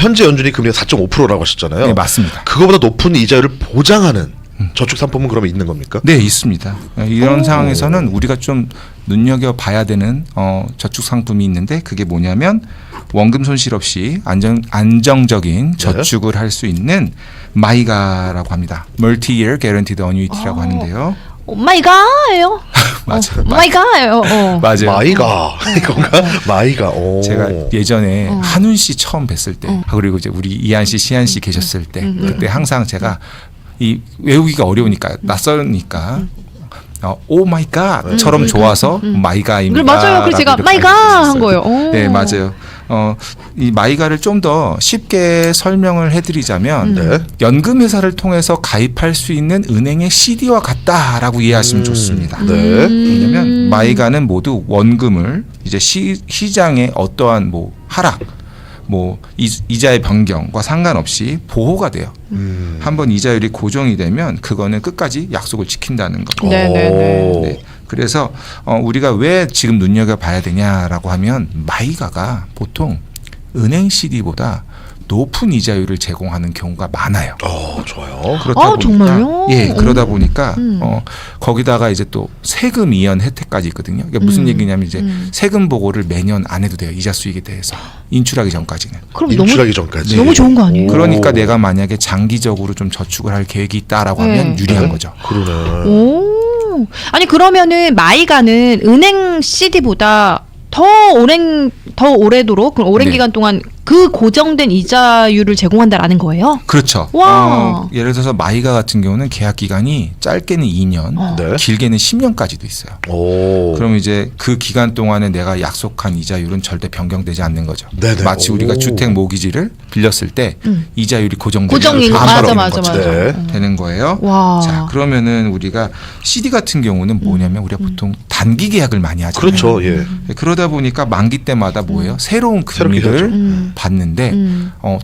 현재 연준이 금리가 4.5%라고 하셨잖아요. 네, 맞습니다. 그거보다 높은 이자율을 보장하는 저축 상품은 그러면 있는 겁니까? 네, 있습니다. 이런 상황에서는 우리가 좀 눈여겨봐야 되는 저축 상품이 있는데 그게 뭐냐면 원금 손실 없이 안정적인 저축을 할 수 있는 마이가라고 합니다. Multi-Year Guaranteed Annuity라고 하는데요. 마이가예요. 맞아요. 마이가예요. 맞아요. 마이가 이건가? 마이가. 오. 제가 예전에 한운 씨 처음 뵀을 때 그리고 이제 우리 이한 씨, 시한 씨 계셨을 때 그때 항상 제가 이 외우기가 어려우니까 낯설으니까 오 마이 갓처럼 좋아서 마이가입니다. 맞아요. 그래서 제가 마이가 한 거예요. 오. 네, 맞아요. 이 마이가를 좀 더 쉽게 설명을 해드리자면 네. 연금 회사를 통해서 가입할 수 있는 은행의 CD와 같다라고 이해하시면 좋습니다. 네. 왜냐하면 마이가는 모두 원금을 이제 시장의 어떠한 뭐 하락, 뭐 이자의 변경과 상관없이 보호가 돼요. 한번 이자율이 고정이 되면 그거는 끝까지 약속을 지킨다는 겁니다. 네네네. 네. 그래서 우리가 왜 지금 눈여겨봐야 되냐라고 하면 마이가가 보통 은행 CD보다 높은 이자율을 제공하는 경우가 많아요. 좋아요. 그렇다 보니까 정말요? 예, 그러다 보니까 거기다가 이제 또 세금 이연 혜택까지 있거든요. 그러니까 무슨 얘기냐면 이제 세금 보고를 매년 안 해도 돼요. 이자 수익에 대해서 인출하기 전까지는. 그럼 인출하기 전까지. 너무 좋은 거 아니에요? 그러니까 내가 만약에 장기적으로 좀 저축을 할 계획이 있다라고 하면 유리한 거죠. 그러네. 오. 아니 그러면은 마이가는 은행 CD보다 더 오래도록 그럼 오랜 네. 기간 동안 그 고정된 이자율을 제공한다라는 거예요? 그렇죠. 와. 예를 들어서 마이가 같은 경우는 계약 기간이 짧게는 2년, 네. 길게는 10년까지도 있어요. 오. 그럼 이제 그 기간 동안에 내가 약속한 이자율은 절대 변경되지 않는 거죠. 네네. 마치 오. 우리가 주택 모기지를 빌렸을 때 이자율이 고정되는 고정인 거 맞아. 네. 되는 거예요. 와. 자, 그러면은 우리가 CD 같은 경우는 뭐냐면 우리가 보통 단기 계약을 많이 하잖아요. 그렇죠. 예. 그러다 보니까 만기 때마다 뭐예요? 새로운 새롭게 금리를 받는데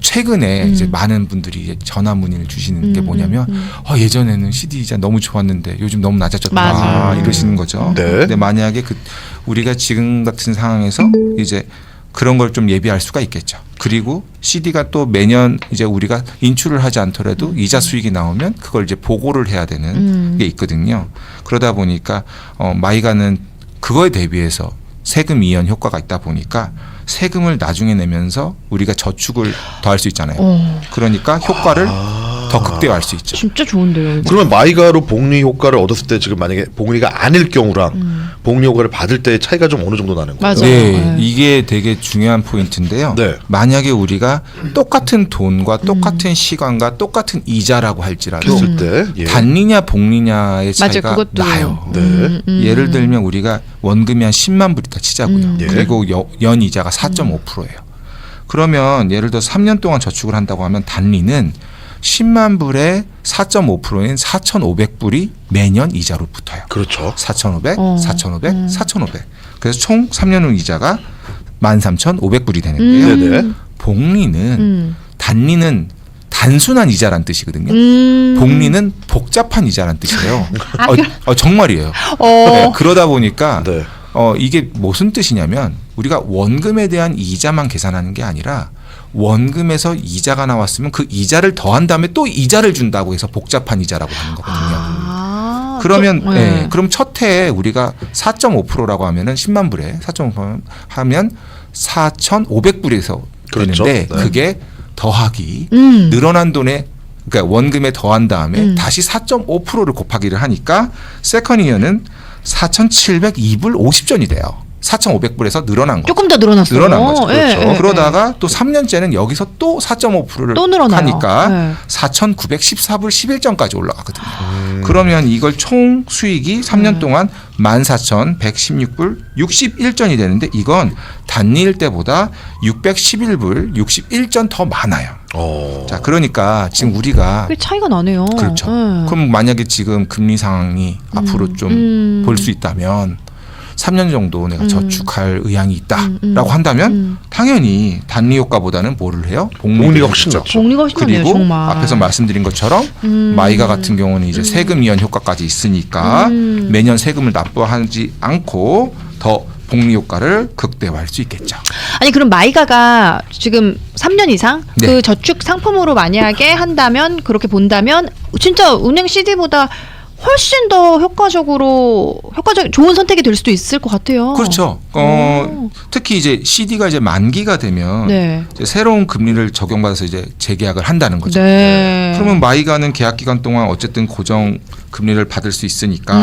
최근에 이제 많은 분들이 이제 전화 문의를 주시는 게 뭐냐면 예전에는 CD 이자 너무 좋았는데 요즘 너무 낮아졌다 맞아요. 이러시는 거죠. 네. 근데 만약에 우리가 지금 같은 상황에서 이제 그런 걸 좀 예비할 수가 있겠죠. 그리고 CD가 또 매년 이제 우리가 인출을 하지 않더라도 이자 수익이 나오면 그걸 이제 보고를 해야 되는 게 있거든요. 그러다 보니까 마이가는 그거에 대비해서 세금 이연 효과가 있다 보니까 세금을 나중에 내면서 우리가 저축을 더 할 수 있잖아요. 그러니까 효과를 더 극대화할 수 있죠. 진짜 좋은데요. 이거. 그러면 마이가로 복리 효과를 얻었을 때 지금 만약에 복리가 아닐 경우랑 복리 효과를 받을 때의 차이가 좀 어느 정도 나는 거예요? 맞아요. 네, 네. 이게 되게 중요한 포인트인데요. 네. 만약에 우리가 똑같은 돈과 똑같은 시간과 똑같은 이자라고 할지라도 했을 때 예. 단리냐 복리냐의 맞아요. 차이가 그것도 나요. 네. 예를 들면 우리가 원금이 한 10만 불이다 치자고요. 예. 그리고 연 이자가 4.5%예요. 그러면 예를 들어 3년 동안 저축을 한다고 하면 단리는 10만 불에 4.5%인 4,500불이 매년 이자로 붙어요. 그렇죠. 4,500, 4,500, 4,500. 그래서 총 3년 후 이자가 13,500불이 되는데요. 네네. 복리는 단리는 단순한 이자란 뜻이거든요. 복리는 복잡한 이자란 뜻이에요. 정말이에요. 네, 그러다 보니까 네. 이게 무슨 뜻이냐면 우리가 원금에 대한 이자만 계산하는 게 아니라 원금에서 이자가 나왔으면 그 이자를 더한 다음에 또 이자를 준다고 해서 복잡한 이자라고 하는 거거든요. 그러면 네. 그럼 첫 해에 우리가 4.5%라고 하면은 10만 불에 4.5% 하면 4,500불에서 그렇죠. 되는데 네. 그게 더하기 늘어난 돈에 그러니까 원금에 더한 다음에 다시 4.5%를 곱하기를 하니까 세컨 이어는 4,702불 50전이 돼요. 4,500불에서 늘어난 거. 조금 더 늘어났어요. 늘어난 거죠. 그렇죠. 그러다가 또 3년째는 여기서 또 4.5%를 또 늘어나요. 하니까 네. 4,914불 11전까지 올라가거든요. 그러면 이걸 총 수익이 3년 동안 14,116불 61전이 되는데 이건 단리일 때보다 611불 61전 더 많아요. 자, 그러니까 지금 우리가 꽤 차이가 나네요. 그렇죠. 네. 그럼 만약에 지금 금리 상황이 앞으로 좀 볼 수 있다면 3년 정도 내가 저축할 의향이 있다라고 한다면 당연히 단리 효과보다는 뭐를 해요? 복리가 훨씬 낫죠. 복리가 훨씬 낫네요, 그리고 정말. 앞에서 말씀드린 것처럼 마이가 같은 경우는 이제 세금 이연 효과까지 있으니까 매년 세금을 납부하지 않고 더 복리 효과를 극대화할 수 있겠죠. 아니 그럼 마이가가 지금 3년 이상 네. 그 저축 상품으로 만약에 한다면 그렇게 본다면 진짜 은행 CD보다 훨씬 더 효과적 좋은 선택이 될 수도 있을 것 같아요. 그렇죠. 특히 이제 CD가 이제 만기가 되면 네. 이제 새로운 금리를 적용받아서 이제 재계약을 한다는 거죠. 네. 그러면 마이가는 계약 기간 동안 어쨌든 고정 금리를 받을 수 있으니까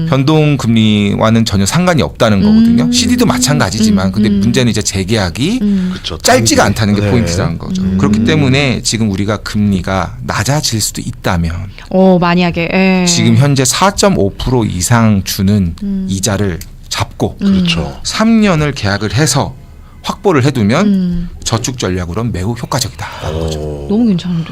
변동 금리와는 전혀 상관이 없다는 거거든요. CD도 마찬가지지만 근데 문제는 이제 재계약이 그렇죠. 짧지가 않다는 게 네. 포인트라는 거죠. 그렇기 때문에 지금 우리가 금리가 낮아질 수도 있다면 만약에 예. 지금 현재 4.5% 이상 주는 이자를 잡고 그렇죠. 3년을 계약을 해서 확보를 해두면 저축 전략으로는 매우 효과적이다. 너무 괜찮은데.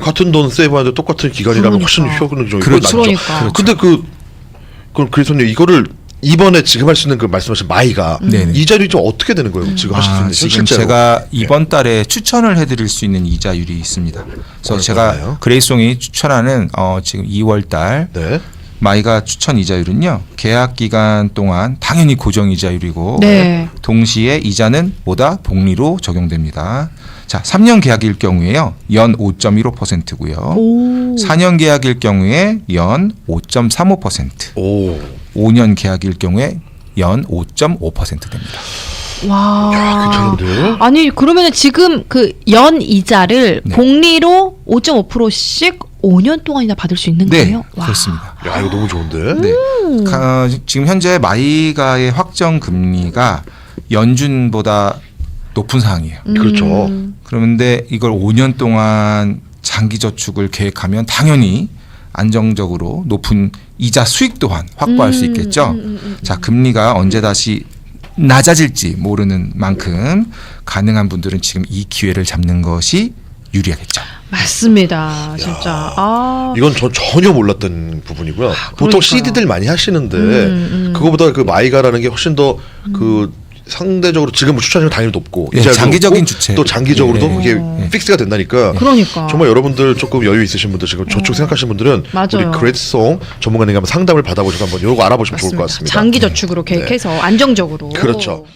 같은 돈 세이브하는데 똑같은 기간이라면 훨씬 그러니까. 효과적이고 그렇죠. 낫죠. 그러니까. 근데 그럼 그래서님 이거를 이번에 지금 할 수 있는 그 말씀하신 마이가 네네. 이자율이 좀 어떻게 되는 거예요? 지금 하실 수 있는 지금 실제로. 제가 이번 달에 추천을 해드릴 수 있는 이자율이 있습니다. 그래서 제가 얼마나요? 그레이송이 추천하는 지금 2월 달 네. 마이가 추천 이자율은요. 계약 기간 동안 당연히 고정 이자율이고 네. 동시에 이자는 뭐다? 복리로 적용됩니다. 자, 3년 계약일 경우에요. 연 5.15%고요. 오. 4년 계약일 경우에 연 5.35%. 오. 5년 계약일 경우에 연 5.5% 됩니다. 와. 야, 괜찮은데요? 아니 그러면 지금 그 연 이자를 네. 복리로 5.5%씩 5년 동안이나 받을 수 있는 네, 거예요? 와. 그렇습니다. 야, 이거 너무 좋은데? 네. 지금 현재 마이가의 확정 금리가 연준보다 높은 상황이에요. 그렇죠. 그런데 이걸 5년 동안 장기 저축을 계획하면 당연히 안정적으로 높은 이자 수익 또한 확보할 수 있겠죠. 자, 금리가 언제 다시 낮아질지 모르는 만큼 가능한 분들은 지금 이 기회를 잡는 것이 유리하겠죠. 맞습니다. 진짜. 아. 이건 저 전혀 몰랐던 부분이고요. 보통 그러니까요. CD들 많이 하시는데 그거보다 그 마이가라는 게 훨씬 더 그 상대적으로 지금 추천율 당연히 높고 예, 이자율도 장기적인 높고 주체. 또 장기적으로도 예. 그게 픽스가 된다니까. 그러니까. 정말 여러분들 조금 여유 있으신 분들 지금 저축 생각하시는 분들은 맞아요. 우리 그레이송 전문가님께 한번 상담을 받아보셔서 한번 이거 알아보시면 좋을 것 같습니다. 장기 저축으로 계획해서 안정적으로. 그렇죠.